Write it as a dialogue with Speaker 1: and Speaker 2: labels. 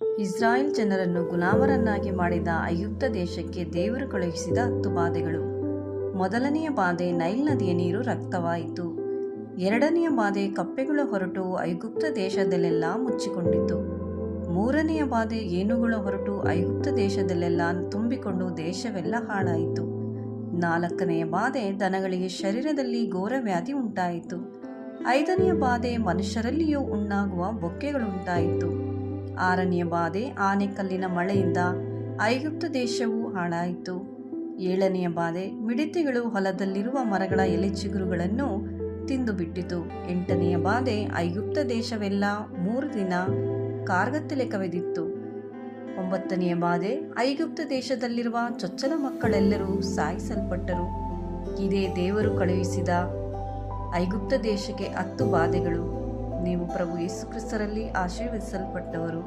Speaker 1: ಇಸ್ರಾಯೇಲ್ ಜನರನ್ನು ಗುಲಾಮರನ್ನಾಗಿ ಮಾಡಿದ ಐಗುಪ್ತ ದೇಶಕ್ಕೆ ದೇವರು ಕಳುಹಿಸಿದ 10 ಬಾಧೆಗಳು. ಮೊದಲನೆಯ ಬಾಧೆ, ನೈಲ್ ನದಿಯ ನೀರು ರಕ್ತವಾಯಿತು. ಎರಡನೆಯ ಬಾಧೆ, ಕಪ್ಪೆಗಳು ಹೊರಟು ಐಗುಪ್ತ ದೇಶದಲ್ಲೆಲ್ಲ ಮುಚ್ಚಿಕೊಂಡಿತು. ಮೂರನೆಯ ಬಾಧೆ, ಏನುಗಳು ಹೊರಟು ಐಗುಪ್ತ ದೇಶದಲ್ಲೆಲ್ಲ ತುಂಬಿಕೊಂಡು ದೇಶವೆಲ್ಲ ಹಾಳಾಯಿತು. ನಾಲ್ಕನೆಯ ಬಾಧೆ, ದನಗಳಿಗೆ ಶರೀರದಲ್ಲಿ ಘೋರ ವ್ಯಾಧಿ ಉಂಟಾಯಿತು. ಐದನೆಯ ಬಾಧೆ, ಮನುಷ್ಯರಲ್ಲಿಯೂ ಉಣ್ಣಾಗುವ ಬೊಕ್ಕೆಗಳುಂಟಾಯಿತು. ಆರನೆಯ ಬಾಧೆ, ಆನೆಕಲ್ಲಿನ ಮಳೆಯಿಂದ ಐಗುಪ್ತ ದೇಶವು ಹಾಳಾಯಿತು. ಏಳನೆಯ ಬಾಧೆ, ಮಿಡತೆಗಳು ಹೊಲದಲ್ಲಿರುವ ಮರಗಳ ಎಲೆ ಚಿಗುರುಗಳನ್ನು ತಿಂದುಬಿಟ್ಟಿತು. ಎಂಟನೆಯ ಬಾಧೆ, ಐಗುಪ್ತ ದೇಶವೆಲ್ಲ 3 ದಿನ ಕಾರ್ಗತ್ತಲೆ ಕವಿದಿತ್ತು. 9ನೆಯ ಬಾಧೆ, ಐಗುಪ್ತ ದೇಶದಲ್ಲಿರುವ ಚೊಚ್ಚಲ ಮಕ್ಕಳೆಲ್ಲರೂ ಸಾಯಿಸಲ್ಪಟ್ಟರು. ಇದೇ ದೇವರು ಕಳುಹಿಸಿದ ಐಗುಪ್ತ ದೇಶಕ್ಕೆ 10 ಬಾಧೆಗಳು. ನೀವು ಪ್ರಭು ಯೇಸು ಕ್ರಿಸ್ತರಲ್ಲಿ ಆಶೀರ್ವದಿಸಲ್ಪಟ್ಟವರು.